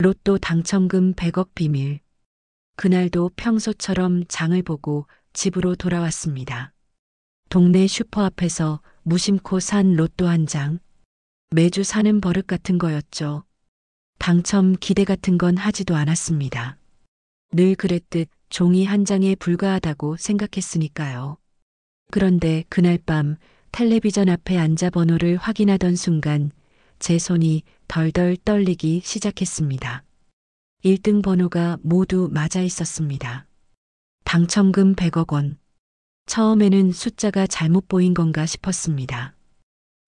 로또 당첨금 100억 비밀. 그날도 평소처럼 장을 보고 집으로 돌아왔습니다. 동네 슈퍼 앞에서 무심코 산 로또 한 장. 매주 사는 버릇 같은 거였죠. 당첨 기대 같은 건 하지도 않았습니다. 늘 그랬듯 종이 한 장에 불과하다고 생각했으니까요. 그런데 그날 밤 텔레비전 앞에 앉아 번호를 확인하던 순간 제 손이 덜덜 떨리기 시작했습니다. 1등 번호가 모두 맞아 있었습니다. 당첨금 100억 원. 처음에는 숫자가 잘못 보인 건가 싶었습니다.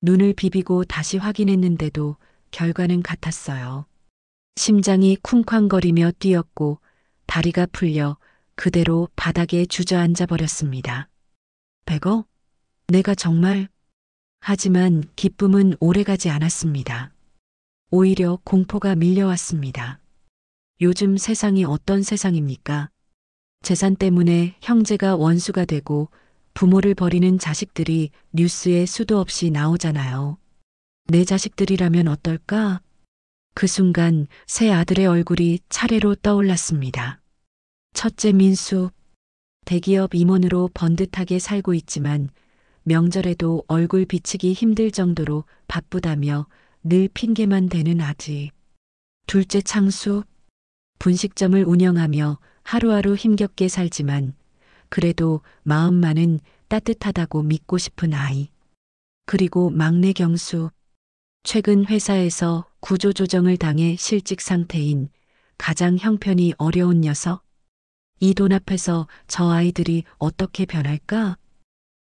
눈을 비비고 다시 확인했는데도 결과는 같았어요. 심장이 쿵쾅거리며 뛰었고 다리가 풀려 그대로 바닥에 주저앉아 버렸습니다. 100억? 내가 정말... 하지만 기쁨은 오래가지 않았습니다. 오히려 공포가 밀려왔습니다. 요즘 세상이 어떤 세상입니까? 재산 때문에 형제가 원수가 되고 부모를 버리는 자식들이 뉴스에 수도 없이 나오잖아요. 내 자식들이라면 어떨까? 그 순간 새 아들의 얼굴이 차례로 떠올랐습니다. 첫째 민수, 대기업 임원으로 번듯하게 살고 있지만 명절에도 얼굴 비치기 힘들 정도로 바쁘다며 늘 핑계만 대는 아지. 둘째 창수, 분식점을 운영하며 하루하루 힘겹게 살지만 그래도 마음만은 따뜻하다고 믿고 싶은 아이. 그리고 막내 경수, 최근 회사에서 구조조정을 당해 실직 상태인 가장 형편이 어려운 녀석. 이 돈 앞에서 저 아이들이 어떻게 변할까?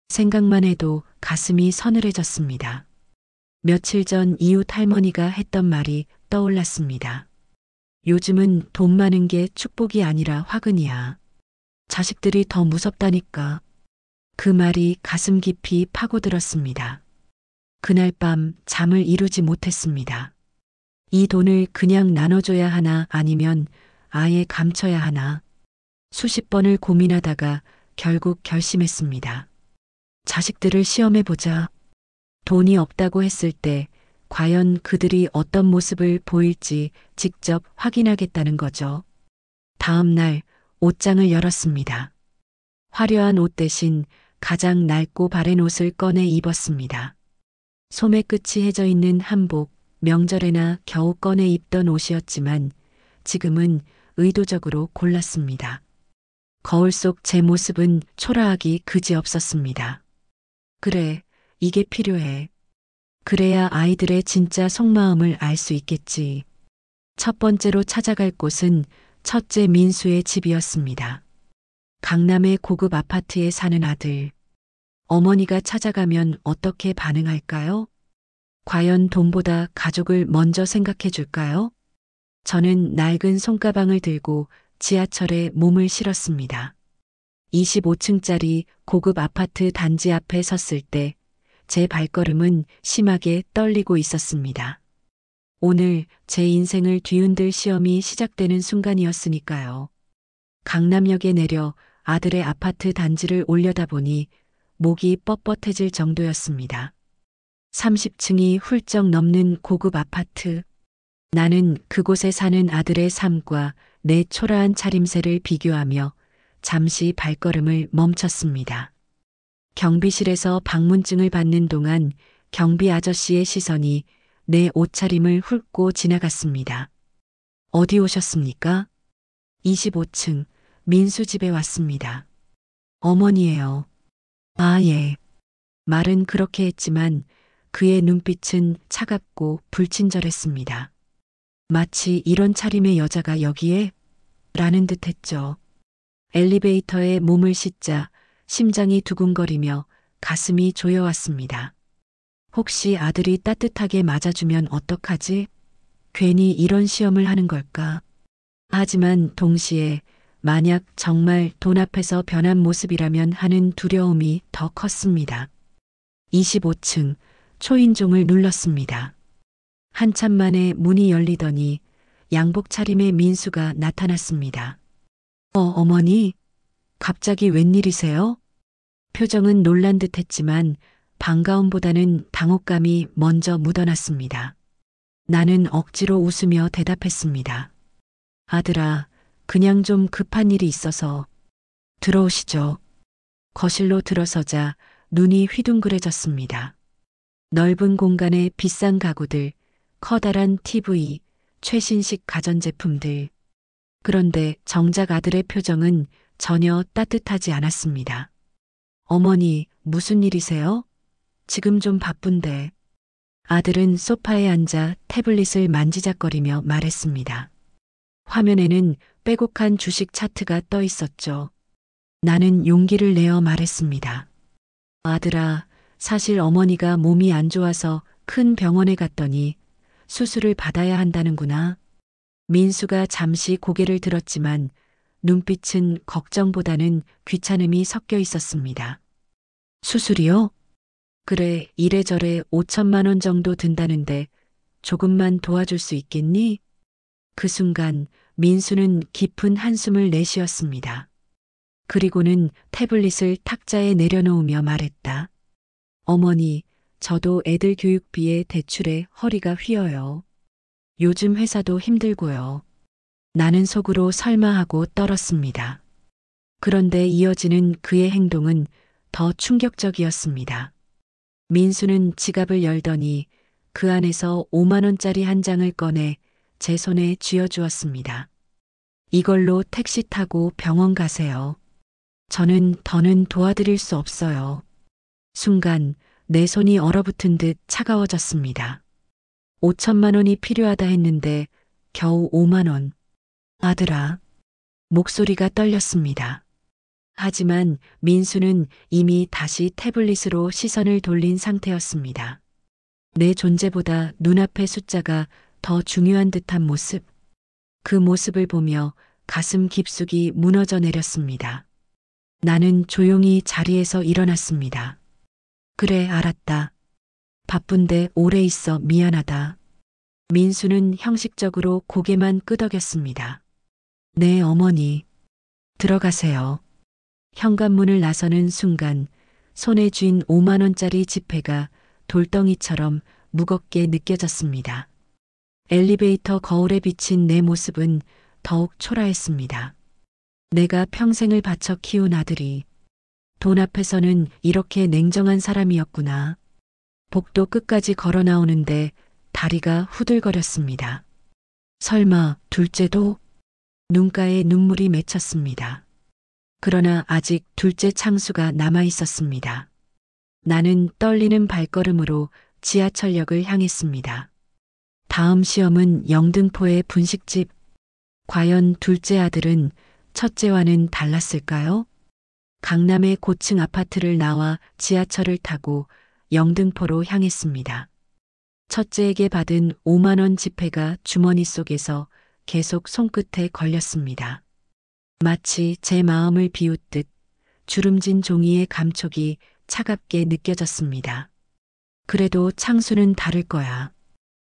생각만 해도 가슴이 서늘해졌습니다. 며칠 전 이웃 할머니가 했던 말이 떠올랐습니다. 요즘은 돈 많은 게 축복이 아니라 화근이야. 자식들이 더 무섭다니까. 그 말이 가슴 깊이 파고들었습니다. 그날 밤 잠을 이루지 못했습니다. 이 돈을 그냥 나눠줘야 하나 아니면 아예 감춰야 하나. 수십 번을 고민하다가 결국 결심했습니다. 자식들을 시험해보자. 돈이 없다고 했을 때 과연 그들이 어떤 모습을 보일지 직접 확인하겠다는 거죠. 다음 날 옷장을 열었습니다. 화려한 옷 대신 가장 낡고 바랜 옷을 꺼내 입었습니다. 소매 끝이 해져 있는 한복, 명절에나 겨우 꺼내 입던 옷이었지만 지금은 의도적으로 골랐습니다. 거울 속 제 모습은 초라하기 그지없었습니다. 그래, 이게 필요해. 그래야 아이들의 진짜 속마음을 알 수 있겠지. 첫 번째로 찾아갈 곳은 첫째 민수의 집이었습니다. 강남의 고급 아파트에 사는 아들. 어머니가 찾아가면 어떻게 반응할까요? 과연 돈보다 가족을 먼저 생각해 줄까요? 저는 낡은 손가방을 들고 지하철에 몸을 실었습니다. 25층짜리 고급 아파트 단지 앞에 섰을 때 제 발걸음은 심하게 떨리고 있었습니다. 오늘 제 인생을 뒤흔들 시험이 시작되는 순간이었으니까요. 강남역에 내려 아들의 아파트 단지를 올려다보니 목이 뻣뻣해질 정도였습니다. 30층이 훌쩍 넘는 고급 아파트. 나는 그곳에 사는 아들의 삶과 내 초라한 차림새를 비교하며 잠시 발걸음을 멈췄습니다. 경비실에서 방문증을 받는 동안 경비 아저씨의 시선이 내 옷차림을 훑고 지나갔습니다. 어디 오셨습니까? 25층 민수 집에 왔습니다. 어머니예요. 아, 예. 말은 그렇게 했지만 그의 눈빛은 차갑고 불친절했습니다. 마치 이런 차림의 여자가 여기에? 라는 듯 했죠. 엘리베이터에 몸을 싣자 심장이 두근거리며 가슴이 조여왔습니다. 혹시 아들이 따뜻하게 맞아주면 어떡하지? 괜히 이런 시험을 하는 걸까? 하지만 동시에 만약 정말 돈 앞에서 변한 모습이라면 하는 두려움이 더 컸습니다. 25층 초인종을 눌렀습니다. 한참 만에 문이 열리더니 양복 차림의 민수가 나타났습니다. 어머니, 갑자기 웬일이세요? 표정은 놀란 듯 했지만 반가움보다는 당혹감이 먼저 묻어났습니다. 나는 억지로 웃으며 대답했습니다. 아들아, 그냥 좀 급한 일이 있어서. 들어오시죠. 거실로 들어서자 눈이 휘둥그레졌습니다. 넓은 공간에 비싼 가구들, 커다란 TV, 최신식 가전제품들. 그런데 정작 아들의 표정은 전혀 따뜻하지 않았습니다. 어머니, 무슨 일이세요? 지금 좀 바쁜데. 아들은 소파에 앉아 태블릿을 만지작거리며 말했습니다. 화면에는 빼곡한 주식 차트가 떠 있었죠. 나는 용기를 내어 말했습니다. 아들아, 사실 어머니가 몸이 안 좋아서 큰 병원에 갔더니 수술을 받아야 한다는구나. 민수가 잠시 고개를 들었지만 눈빛은 걱정보다는 귀찮음이 섞여 있었습니다. 수술이요? 그래, 이래저래 5천만 원 정도 든다는데 조금만 도와줄 수 있겠니? 그 순간 민수는 깊은 한숨을 내쉬었습니다. 그리고는 태블릿을 탁자에 내려놓으며 말했다. 어머니, 저도 애들 교육비에 대출에 허리가 휘어요. 요즘 회사도 힘들고요. 나는 속으로 설마하고 떨었습니다. 그런데 이어지는 그의 행동은 더 충격적이었습니다. 민수는 지갑을 열더니 그 안에서 5만 원짜리 한 장을 꺼내 제 손에 쥐어주었습니다. 이걸로 택시 타고 병원 가세요. 저는 더는 도와드릴 수 없어요. 순간 내 손이 얼어붙은 듯 차가워졌습니다. 5천만 원이 필요하다 했는데 겨우 5만 원. 아들아. 목소리가 떨렸습니다. 하지만 민수는 이미 다시 태블릿으로 시선을 돌린 상태였습니다. 내 존재보다 눈앞의 숫자가 더 중요한 듯한 모습. 그 모습을 보며 가슴 깊숙이 무너져 내렸습니다. 나는 조용히 자리에서 일어났습니다. 그래, 알았다. 바쁜데 오래 있어 미안하다. 민수는 형식적으로 고개만 끄덕였습니다. 네, 어머니. 들어가세요. 현관문을 나서는 순간 손에 쥔 5만 원짜리 지폐가 돌덩이처럼 무겁게 느껴졌습니다. 엘리베이터 거울에 비친 내 모습은 더욱 초라했습니다. 내가 평생을 바쳐 키운 아들이 돈 앞에서는 이렇게 냉정한 사람이었구나. 복도 끝까지 걸어 나오는데 다리가 후들거렸습니다. 설마 둘째도? 눈가에 눈물이 맺혔습니다. 그러나 아직 둘째 창수가 남아 있었습니다. 나는 떨리는 발걸음으로 지하철역을 향했습니다. 다음 시험은 영등포의 분식집. 과연 둘째 아들은 첫째와는 달랐을까요? 강남의 고층 아파트를 나와 지하철을 타고 영등포로 향했습니다. 첫째에게 받은 5만 원 지폐가 주머니 속에서 계속 손끝에 걸렸습니다. 마치 제 마음을 비웃듯 주름진 종이의 감촉이 차갑게 느껴졌습니다. 그래도 창수는 다를 거야.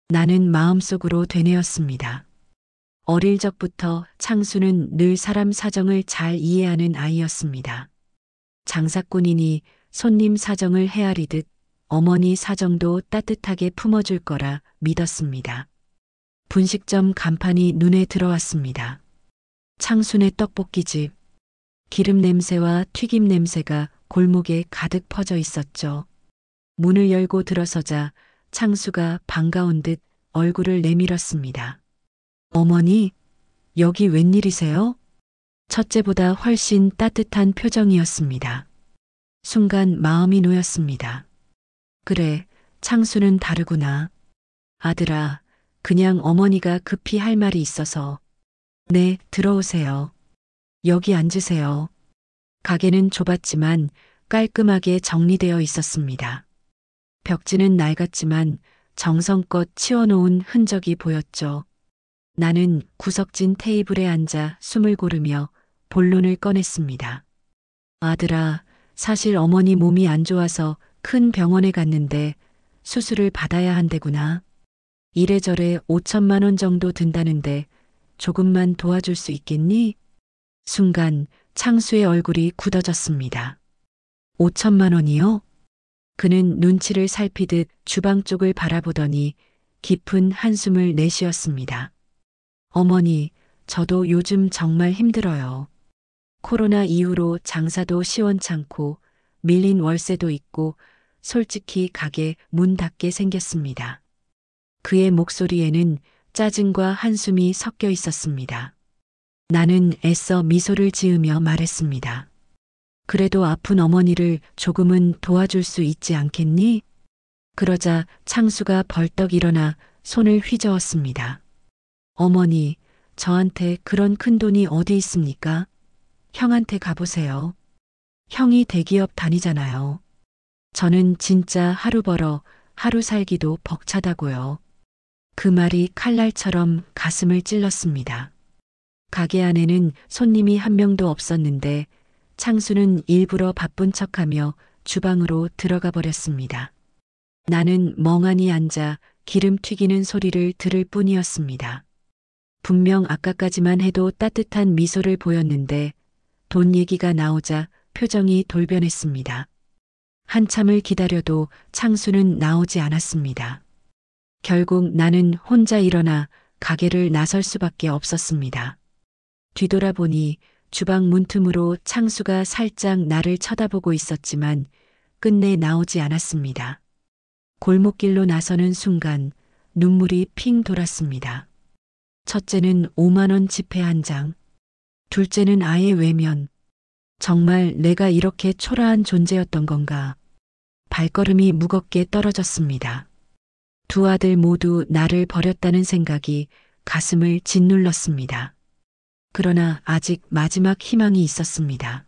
나는 마음속으로 되뇌었습니다. 어릴 적부터 창수는 늘 사람 사정을 잘 이해하는 아이였습니다. 장사꾼이니 손님 사정을 헤아리듯 어머니 사정도 따뜻하게 품어줄 거라 믿었습니다. 분식점 간판이 눈에 들어왔습니다. 창순의 떡볶이집. 기름 냄새와 튀김 냄새가 골목에 가득 퍼져 있었죠. 문을 열고 들어서자 창수가 반가운 듯 얼굴을 내밀었습니다. 어머니, 여기 웬일이세요? 첫째보다 훨씬 따뜻한 표정이었습니다. 순간 마음이 놓였습니다. 그래, 창수는 다르구나. 아들아, 그냥 어머니가 급히 할 말이 있어서. 네, 들어오세요. 여기 앉으세요. 가게는 좁았지만 깔끔하게 정리되어 있었습니다. 벽지는 낡았지만 정성껏 치워놓은 흔적이 보였죠. 나는 구석진 테이블에 앉아 숨을 고르며 본론을 꺼냈습니다. 아들아, 사실 어머니 몸이 안 좋아서 큰 병원에 갔는데 수술을 받아야 한대구나. 이래저래 5천만 원 정도 든다는데 조금만 도와줄 수 있겠니? 순간 창수의 얼굴이 굳어졌습니다. 5천만 원이요? 그는 눈치를 살피듯 주방 쪽을 바라보더니 깊은 한숨을 내쉬었습니다. 어머니, 저도 요즘 정말 힘들어요. 코로나 이후로 장사도 시원찮고 밀린 월세도 있고 솔직히 가게 문 닫게 생겼습니다. 그의 목소리에는 짜증과 한숨이 섞여 있었습니다. 나는 애써 미소를 지으며 말했습니다. 그래도 아픈 어머니를 조금은 도와줄 수 있지 않겠니? 그러자 창수가 벌떡 일어나 손을 휘저었습니다. 어머니, 저한테 그런 큰 돈이 어디 있습니까? 형한테 가보세요. 형이 대기업 다니잖아요. 저는 진짜 하루 벌어 하루 살기도 벅차다고요. 그 말이 칼날처럼 가슴을 찔렀습니다. 가게 안에는 손님이 한 명도 없었는데 창수는 일부러 바쁜 척하며 주방으로 들어가 버렸습니다. 나는 멍하니 앉아 기름 튀기는 소리를 들을 뿐이었습니다. 분명 아까까지만 해도 따뜻한 미소를 보였는데 돈 얘기가 나오자 표정이 돌변했습니다. 한참을 기다려도 창수는 나오지 않았습니다. 결국 나는 혼자 일어나 가게를 나설 수밖에 없었습니다. 뒤돌아보니 주방 문틈으로 창수가 살짝 나를 쳐다보고 있었지만 끝내 나오지 않았습니다. 골목길로 나서는 순간 눈물이 핑 돌았습니다. 첫째는 5만 원 지폐 한 장, 둘째는 아예 외면. 정말 내가 이렇게 초라한 존재였던 건가? 발걸음이 무겁게 떨어졌습니다. 두 아들 모두 나를 버렸다는 생각이 가슴을 짓눌렀습니다. 그러나 아직 마지막 희망이 있었습니다.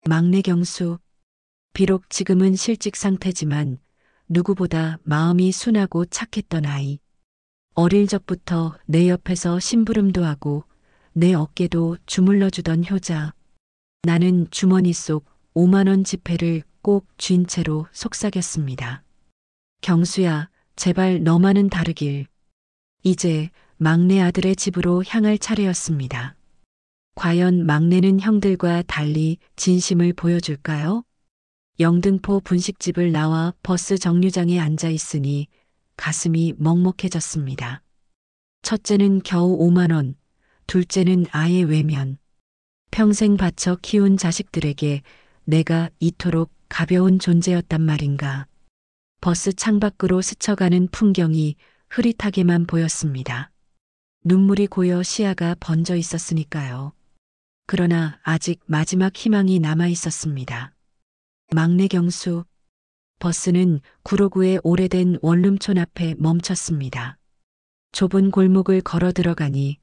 막내 경수. 비록 지금은 실직 상태지만 누구보다 마음이 순하고 착했던 아이. 어릴 적부터 내 옆에서 심부름도 하고 내 어깨도 주물러주던 효자. 나는 주머니 속 5만 원 지폐를 꼭 쥔 채로 속삭였습니다. 경수야, 제발 너만은 다르길. 이제 막내 아들의 집으로 향할 차례였습니다. 과연 막내는 형들과 달리 진심을 보여줄까요? 영등포 분식집을 나와 버스 정류장에 앉아 있으니 가슴이 먹먹해졌습니다. 첫째는 겨우 5만 원, 둘째는 아예 외면. 평생 바쳐 키운 자식들에게 내가 이토록 가벼운 존재였단 말인가. 버스 창밖으로 스쳐가는 풍경이 흐릿하게만 보였습니다. 눈물이 고여 시야가 번져 있었으니까요. 그러나 아직 마지막 희망이 남아 있었습니다. 막내 경수. 버스는 구로구의 오래된 원룸촌 앞에 멈췄습니다. 좁은 골목을 걸어 들어가니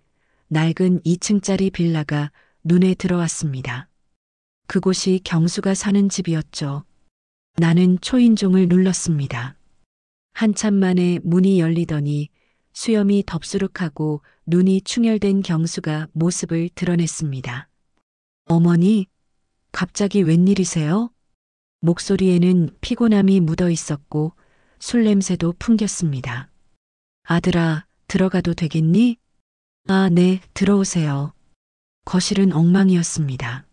낡은 2층짜리 빌라가 눈에 들어왔습니다. 그곳이 경수가 사는 집이었죠. 나는 초인종을 눌렀습니다. 한참 만에 문이 열리더니 수염이 덥수룩하고 눈이 충혈된 경수가 모습을 드러냈습니다. 어머니, 갑자기 웬일이세요? 목소리에는 피곤함이 묻어 있었고 술 냄새도 풍겼습니다. 아들아, 들어가도 되겠니? 아, 네, 들어오세요. 거실은 엉망이었습니다.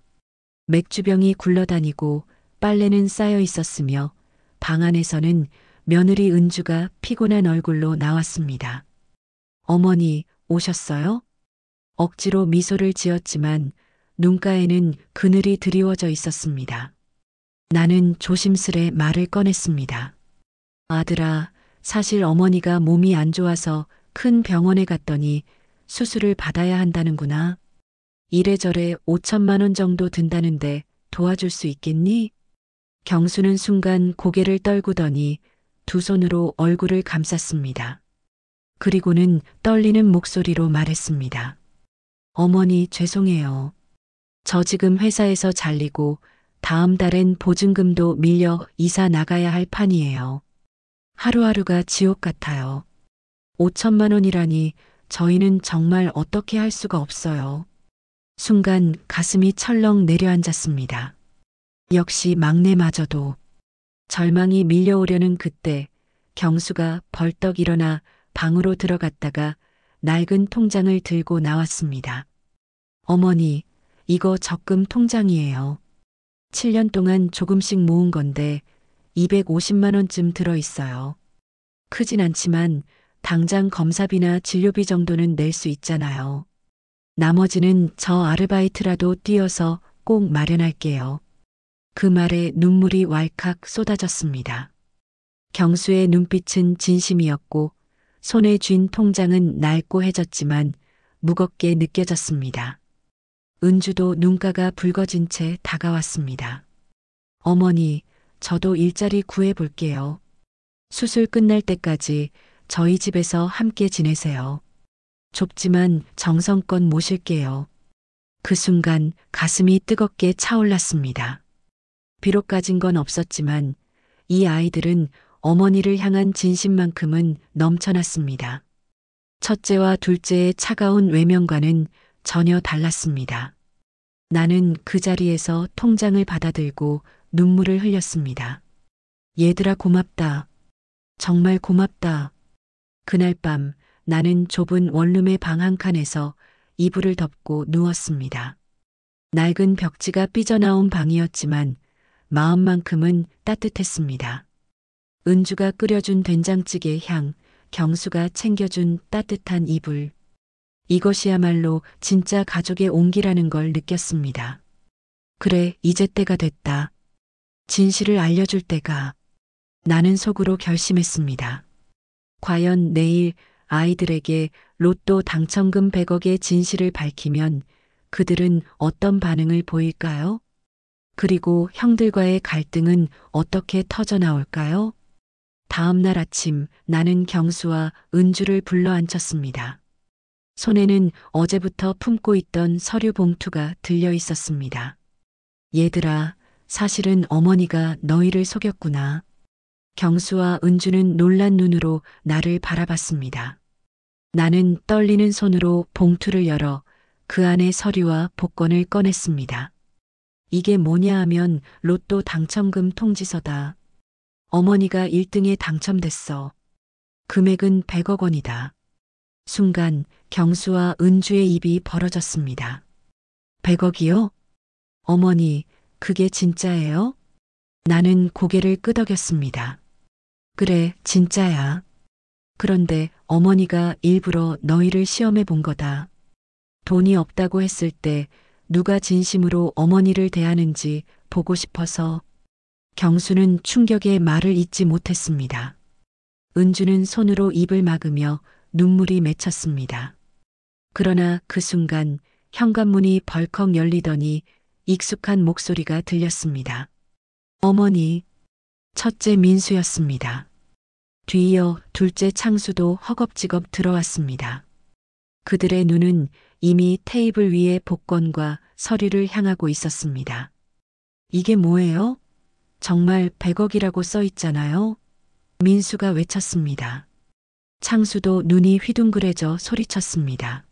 맥주병이 굴러다니고 빨래는 쌓여 있었으며 방 안에서는 며느리 은주가 피곤한 얼굴로 나왔습니다. 어머니, 오셨어요? 억지로 미소를 지었지만 눈가에는 그늘이 드리워져 있었습니다. 나는 조심스레 말을 꺼냈습니다. 아들아, 사실 어머니가 몸이 안 좋아서 큰 병원에 갔더니 수술을 받아야 한다는구나. 이래저래 5천만 원 정도 든다는데 도와줄 수 있겠니? 경수는 순간 고개를 떨구더니 두 손으로 얼굴을 감쌌습니다. 그리고는 떨리는 목소리로 말했습니다. 어머니, 죄송해요. 저 지금 회사에서 잘리고 다음 달엔 보증금도 밀려 이사 나가야 할 판이에요. 하루하루가 지옥 같아요. 5천만 원이라니 저희는 정말 어떻게 할 수가 없어요. 순간 가슴이 철렁 내려앉았습니다. 역시 막내마저도. 절망이 밀려오려는 그때 경수가 벌떡 일어나 방으로 들어갔다가 낡은 통장을 들고 나왔습니다. 어머니, 이거 적금 통장이에요. 7년 동안 조금씩 모은 건데 250만 원쯤 들어있어요. 크진 않지만 당장 검사비나 진료비 정도는 낼 수 있잖아요. 나머지는 저 아르바이트라도 뛰어서 꼭 마련할게요. 그 말에 눈물이 왈칵 쏟아졌습니다. 경수의 눈빛은 진심이었고 손에 쥔 통장은 낡고해졌지만 무겁게 느껴졌습니다. 은주도 눈가가 붉어진 채 다가왔습니다. 어머니, 저도 일자리 구해볼게요. 수술 끝날 때까지 저희 집에서 함께 지내세요. 좁지만 정성껏 모실게요. 그 순간 가슴이 뜨겁게 차올랐습니다. 비록 가진 건 없었지만 이 아이들은 어머니를 향한 진심만큼은 넘쳐났습니다. 첫째와 둘째의 차가운 외면과는 전혀 달랐습니다. 나는 그 자리에서 통장을 받아들고 눈물을 흘렸습니다. 얘들아 고맙다. 정말 고맙다. 그날 밤 나는 좁은 원룸의 방 한 칸에서 이불을 덮고 누웠습니다. 낡은 벽지가 삐져나온 방이었지만 마음만큼은 따뜻했습니다. 은주가 끓여준 된장찌개의 향, 경수가 챙겨준 따뜻한 이불. 이것이야말로 진짜 가족의 온기라는 걸 느꼈습니다. 그래, 이제 때가 됐다. 진실을 알려줄 때가. 나는 속으로 결심했습니다. 과연 내일 아이들에게 로또 당첨금 100억의 진실을 밝히면 그들은 어떤 반응을 보일까요? 그리고 형들과의 갈등은 어떻게 터져나올까요? 다음 날 아침 나는 경수와 은주를 불러 앉혔습니다. 손에는 어제부터 품고 있던 서류 봉투가 들려 있었습니다. 얘들아, 사실은 어머니가 너희를 속였구나. 경수와 은주는 놀란 눈으로 나를 바라봤습니다. 나는 떨리는 손으로 봉투를 열어 그 안에 서류와 복권을 꺼냈습니다. 이게 뭐냐 하면 로또 당첨금 통지서다. 어머니가 1등에 당첨됐어. 금액은 100억 원이다. 순간 경수와 은주의 입이 벌어졌습니다. 100억이요? 어머니, 그게 진짜예요? 나는 고개를 끄덕였습니다. 그래, 진짜야. 그런데 어머니가 일부러 너희를 시험해 본 거다. 돈이 없다고 했을 때 누가 진심으로 어머니를 대하는지 보고 싶어서. 경수는 충격에 말을 잇지 못했습니다. 은주는 손으로 입을 막으며 눈물이 맺혔습니다. 그러나 그 순간 현관문이 벌컥 열리더니 익숙한 목소리가 들렸습니다. 어머니, 첫째 민수였습니다. 뒤이어 둘째 창수도 허겁지겁 들어왔습니다. 그들의 눈은 이미 테이블 위에 복권과 서류를 향하고 있었습니다. 이게 뭐예요? 정말 100억이라고 써 있잖아요. 민수가 외쳤습니다. 창수도 눈이 휘둥그레져 소리쳤습니다.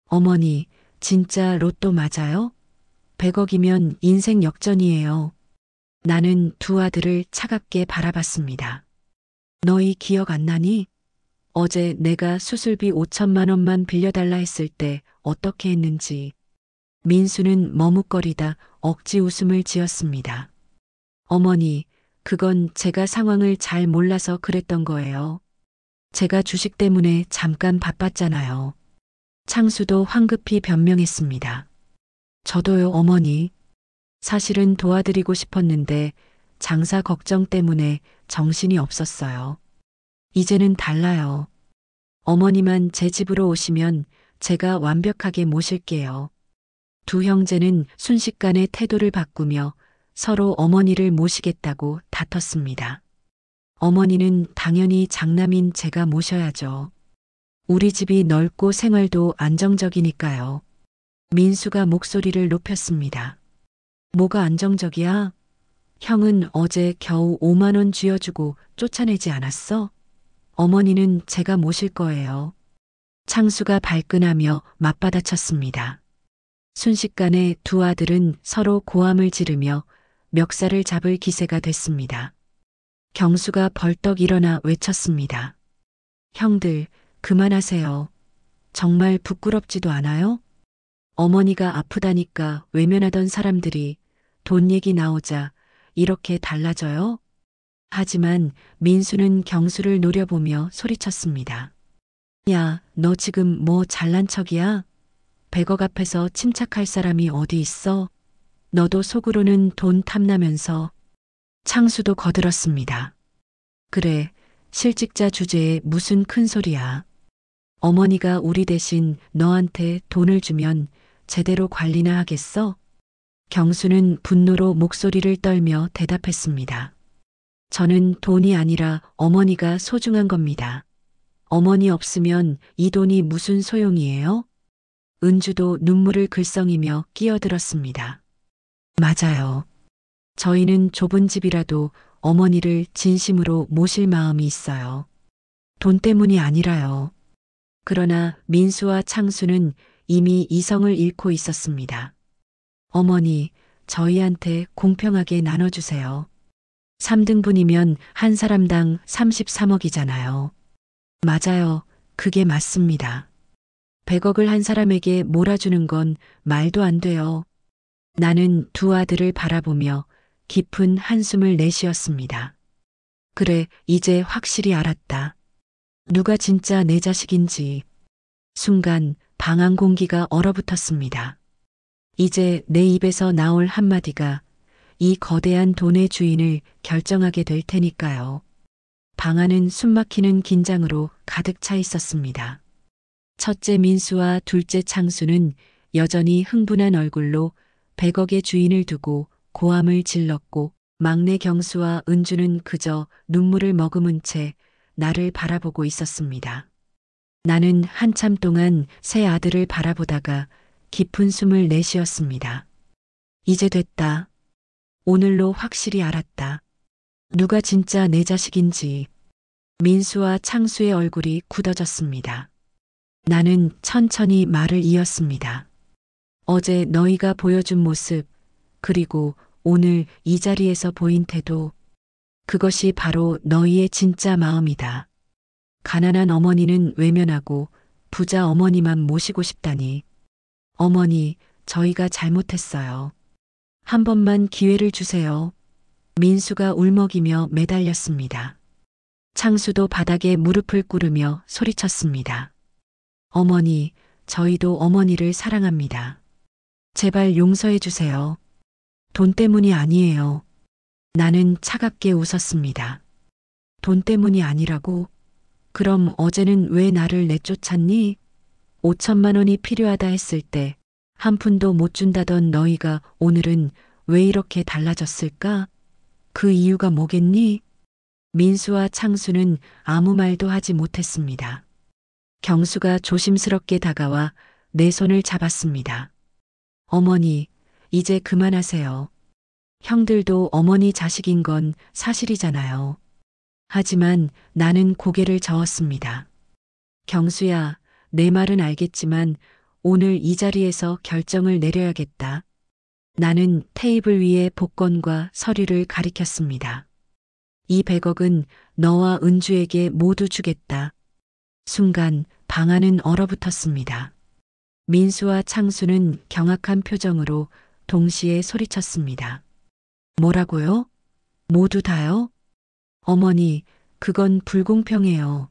어머니, 진짜 로또 맞아요? 100억이면 인생 역전이에요. 나는 두 아들을 차갑게 바라봤습니다. 너희 기억 안 나니? 어제 내가 수술비 5천만 원만 빌려달라 했을 때 어떻게 했는지. 민수는 머뭇거리다 억지 웃음을 지었습니다. 어머니, 그건 제가 상황을 잘 몰라서 그랬던 거예요. 제가 주식 때문에 잠깐 바빴잖아요. 창수도 황급히 변명했습니다. 저도요, 어머니. 사실은 도와드리고 싶었는데 장사 걱정 때문에 정신이 없었어요. 이제는 달라요. 어머니만 제 집으로 오시면 제가 완벽하게 모실게요. 두 형제는 순식간에 태도를 바꾸며 서로 어머니를 모시겠다고 다퉜습니다. 어머니는 당연히 장남인 제가 모셔야죠. 우리 집이 넓고 생활도 안정적이니까요. 민수가 목소리를 높였습니다. 뭐가 안정적이야? 형은 어제 겨우 5만 원 쥐어주고 쫓아내지 않았어? 어머니는 제가 모실 거예요. 창수가 발끈하며 맞받아쳤습니다. 순식간에 두 아들은 서로 고함을 지르며 멱살을 잡을 기세가 됐습니다. 경수가 벌떡 일어나 외쳤습니다. 형들, 그만하세요. 정말 부끄럽지도 않아요? 어머니가 아프다니까 외면하던 사람들이 돈 얘기 나오자 이렇게 달라져요? 하지만 민수는 경수를 노려보며 소리쳤습니다. 야, 너 지금 뭐 잘난 척이야? 100억 앞에서 침착할 사람이 어디 있어? 너도 속으로는 돈 탐나면서. 창수도 거들었습니다. 그래, 실직자 주제에 무슨 큰 소리야. 어머니가 우리 대신 너한테 돈을 주면 제대로 관리나 하겠어? 경수는 분노로 목소리를 떨며 대답했습니다. 저는 돈이 아니라 어머니가 소중한 겁니다. 어머니 없으면 이 돈이 무슨 소용이에요? 은주도 눈물을 글썽이며 끼어들었습니다. 맞아요. 저희는 좁은 집이라도 어머니를 진심으로 모실 마음이 있어요. 돈 때문이 아니라요. 그러나 민수와 창수는 이미 이성을 잃고 있었습니다. 어머니, 저희한테 공평하게 나눠주세요. 3등분이면 한 사람당 33억이잖아요. 맞아요. 그게 맞습니다. 100억을 한 사람에게 몰아주는 건 말도 안 돼요. 나는 두 아들을 바라보며 깊은 한숨을 내쉬었습니다. 그래, 이제 확실히 알았다. 누가 진짜 내 자식인지. 순간 방안 공기가 얼어붙었습니다. 이제 내 입에서 나올 한마디가 이 거대한 돈의 주인을 결정하게 될 테니까요. 방 안은 숨막히는 긴장으로 가득 차 있었습니다. 첫째 민수와 둘째 창수는 여전히 흥분한 얼굴로 100억의 주인을 두고 고함을 질렀고, 막내 경수와 은주는 그저 눈물을 머금은 채 나를 바라보고 있었습니다. 나는 한참 동안 세 아들을 바라보다가 깊은 숨을 내쉬었습니다. 이제 됐다. 오늘로 확실히 알았다. 누가 진짜 내 자식인지. 민수와 창수의 얼굴이 굳어졌습니다. 나는 천천히 말을 이었습니다. 어제 너희가 보여준 모습, 그리고 오늘 이 자리에서 보인 태도, 그것이 바로 너희의 진짜 마음이다. 가난한 어머니는 외면하고 부자 어머니만 모시고 싶다니. 어머니, 저희가 잘못했어요. 한 번만 기회를 주세요. 민수가 울먹이며 매달렸습니다. 창수도 바닥에 무릎을 꿇으며 소리쳤습니다. 어머니, 저희도 어머니를 사랑합니다. 제발 용서해 주세요. 돈 때문이 아니에요. 나는 차갑게 웃었습니다. 돈 때문이 아니라고? 그럼 어제는 왜 나를 내쫓았니? 5천만 원이 필요하다 했을 때 한 푼도 못 준다던 너희가 오늘은 왜 이렇게 달라졌을까? 그 이유가 뭐겠니? 민수와 창수는 아무 말도 하지 못했습니다. 경수가 조심스럽게 다가와 내 손을 잡았습니다. 어머니, 이제 그만하세요. 형들도 어머니 자식인 건 사실이잖아요. 하지만 나는 고개를 저었습니다. 경수야, 내 말은 알겠지만 오늘 이 자리에서 결정을 내려야겠다. 나는 테이블 위에 복권과 서류를 가리켰습니다. 이 100억은 너와 은주에게 모두 주겠다. 순간 방 안은 얼어붙었습니다. 민수와 창수는 경악한 표정으로 동시에 소리쳤습니다. 뭐라고요? 모두 다요? 어머니, 그건 불공평해요.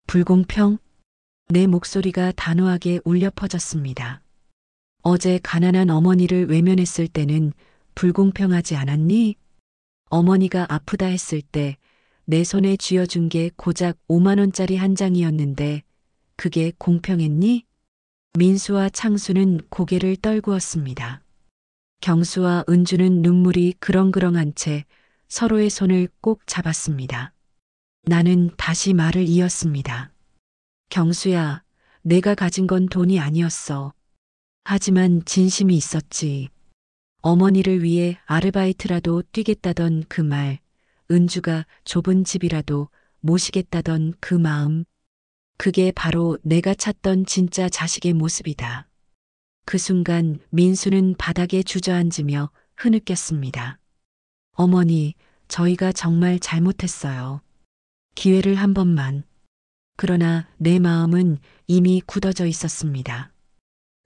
불공평? 내 목소리가 단호하게 울려 퍼졌습니다. 어제 가난한 어머니를 외면했을 때는 불공평하지 않았니? 어머니가 아프다 했을 때 내 손에 쥐어준 게 고작 5만 원짜리 한 장이었는데 그게 공평했니? 민수와 창수는 고개를 떨구었습니다. 경수와 은주는 눈물이 그렁그렁한 채 서로의 손을 꼭 잡았습니다. 나는 다시 말을 이었습니다. 경수야, 내가 가진 건 돈이 아니었어. 하지만 진심이 있었지. 어머니를 위해 아르바이트라도 뛰겠다던 그 말, 은주가 좁은 집이라도 모시겠다던 그 마음, 그게 바로 내가 찾던 진짜 자식의 모습이다. 그 순간 민수는 바닥에 주저앉으며 흐느꼈습니다. 어머니, 저희가 정말 잘못했어요. 기회를 한 번만. 그러나 내 마음은 이미 굳어져 있었습니다.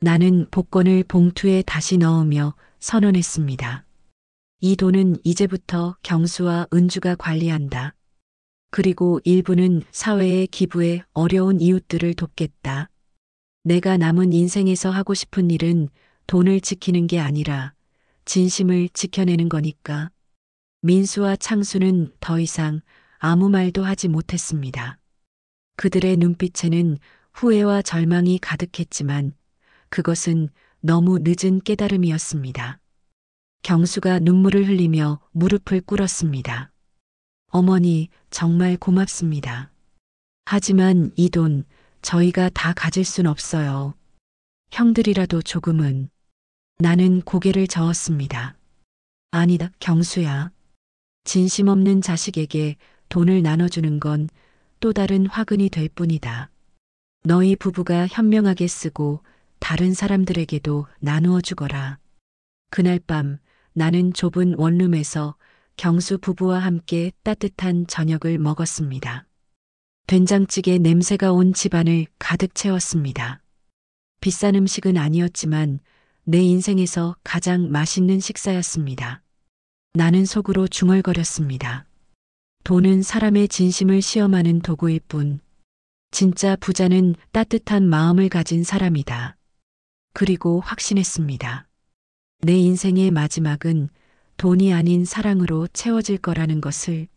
나는 복권을 봉투에 다시 넣으며 선언했습니다. 이 돈은 이제부터 경수와 은주가 관리한다. 그리고 일부는 사회에 기부해 어려운 이웃들을 돕겠다. 내가 남은 인생에서 하고 싶은 일은 돈을 지키는 게 아니라 진심을 지켜내는 거니까. 민수와 창수는 더 이상 아무 말도 하지 못했습니다. 그들의 눈빛에는 후회와 절망이 가득했지만 그것은 너무 늦은 깨달음이었습니다. 경수가 눈물을 흘리며 무릎을 꿇었습니다. 어머니, 정말 고맙습니다. 하지만 이 돈 저희가 다 가질 순 없어요. 형들이라도 조금은. 나는 고개를 저었습니다. 아니다, 경수야. 진심 없는 자식에게 돈을 나눠주는 건 또 다른 화근이 될 뿐이다. 너희 부부가 현명하게 쓰고 다른 사람들에게도 나누어 주거라. 그날 밤 나는 좁은 원룸에서 경수 부부와 함께 따뜻한 저녁을 먹었습니다. 된장찌개 냄새가 온 집안을 가득 채웠습니다. 비싼 음식은 아니었지만 내 인생에서 가장 맛있는 식사였습니다. 나는 속으로 중얼거렸습니다. 돈은 사람의 진심을 시험하는 도구일 뿐, 진짜 부자는 따뜻한 마음을 가진 사람이다. 그리고 확신했습니다. 내 인생의 마지막은 돈이 아닌 사랑으로 채워질 거라는 것을.